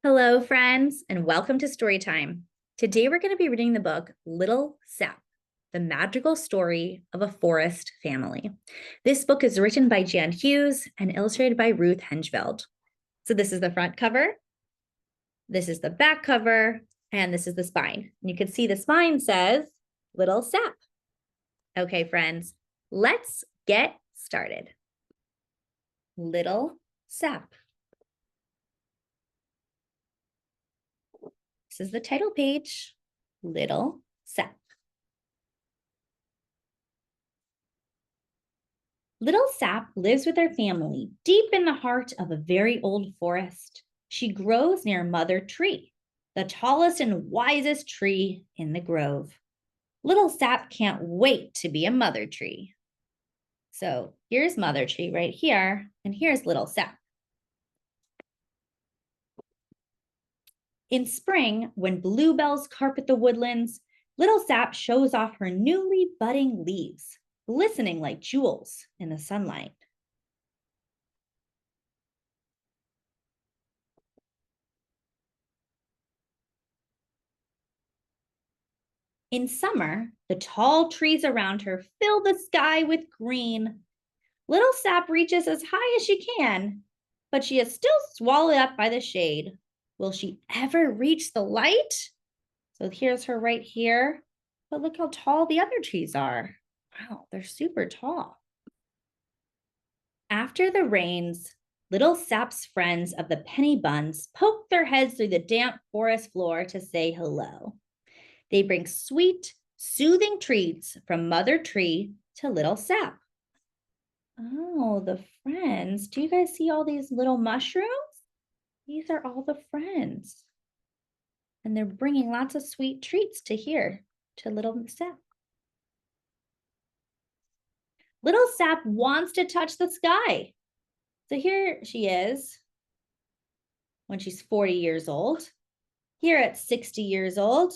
Hello, friends, and welcome to Storytime. Today we're going to be reading the book Little Sap, the magical story of a forest family. This book is written by Jan Hughes and illustrated by Ruth Hengeveld. So this is the front cover, this is the back cover, and this is the spine. And you can see the spine says Little Sap. Okay, friends, let's get started. Little Sap. This is the title page, Little Sap. Little Sap lives with her family deep in the heart of a very old forest. She grows near Mother Tree, the tallest and wisest tree in the grove. Little Sap can't wait to be a Mother Tree. So here's Mother Tree right here, and here's Little Sap. In spring, when bluebells carpet the woodlands, Little Sap shows off her newly budding leaves, glistening like jewels in the sunlight. In summer, the tall trees around her fill the sky with green. Little Sap reaches as high as she can, but she is still swallowed up by the shade. Will she ever reach the light? So here's her right here. But look how tall the other trees are. Wow, they're super tall. After the rains, Little Sap's friends of the penny buns poke their heads through the damp forest floor to say hello. They bring sweet, soothing treats from Mother Tree to Little Sap. Oh, the friends. Do you guys see all these little mushrooms? These are all the friends. And they're bringing lots of sweet treats to here, to Little Sap. Little Sap wants to touch the sky. So here she is when she's 40 years old, here at 60 years old,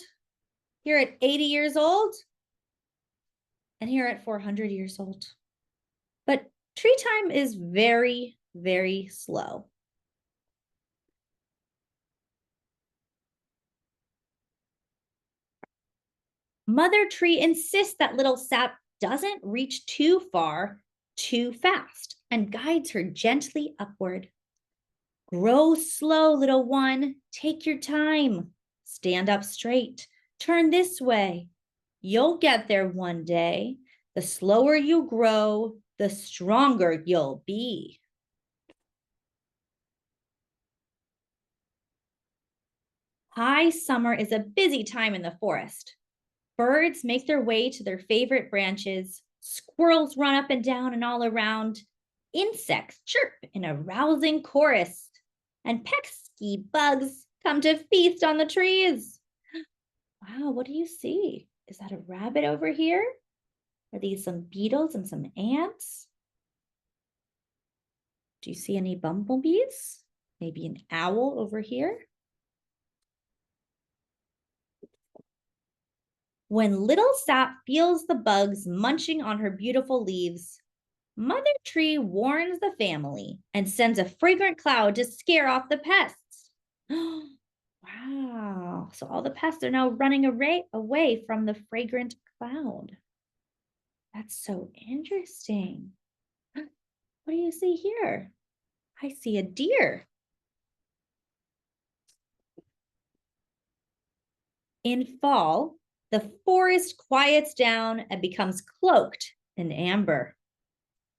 here at 80 years old, and here at 400 years old. But tree time is very, very slow. Mother Tree insists that Little Sap doesn't reach too far too fast and guides her gently upward. Grow slow, little one. Take your time. Stand up straight. Turn this way. You'll get there one day. The slower you grow, the stronger you'll be. High summer is a busy time in the forest. Birds make their way to their favorite branches. Squirrels run up and down and all around. Insects chirp in a rousing chorus. And pesky bugs come to feast on the trees. Wow, what do you see? Is that a rabbit over here? Are these some beetles and some ants? Do you see any bumblebees? Maybe an owl over here? When Little Sap feels the bugs munching on her beautiful leaves, Mother Tree warns the family and sends a fragrant cloud to scare off the pests. Wow, so all the pests are now running away from the fragrant cloud. That's so interesting. What do you see here? I see a deer. In fall, the forest quiets down and becomes cloaked in amber.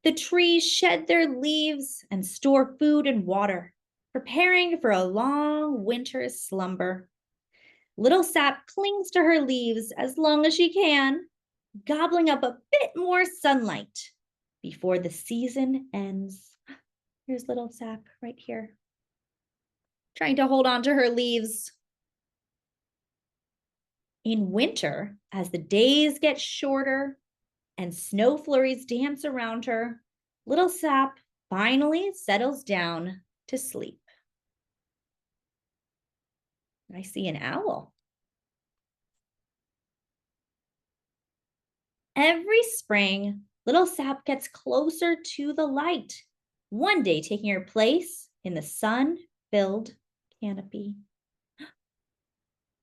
The trees shed their leaves and store food and water, preparing for a long winter's slumber. Little Sap clings to her leaves as long as she can, gobbling up a bit more sunlight before the season ends. Here's Little Sap right here, trying to hold on to her leaves. In winter, as the days get shorter and snow flurries dance around her, Little Sap finally settles down to sleep. I see an owl. Every spring, Little Sap gets closer to the light, one day taking her place in the sun-filled canopy.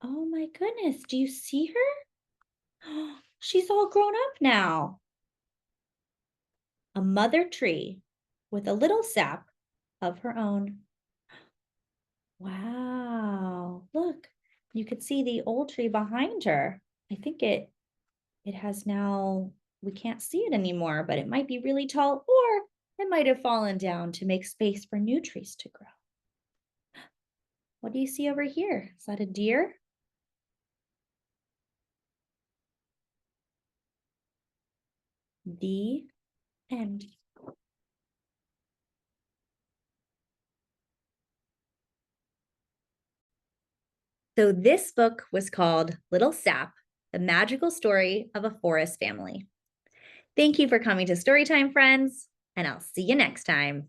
Oh my goodness, do you see her? She's all grown up now. A mother tree with a little sap of her own. Wow, look, you could see the old tree behind her. I think it has now, we can't see it anymore, but it might be really tall or it might have fallen down to make space for new trees to grow. What do you see over here? Is that a deer? The end. So this book was called Little Sap, The Magical Story of a Forest Family. Thank you for coming to Storytime, friends, and I'll see you next time.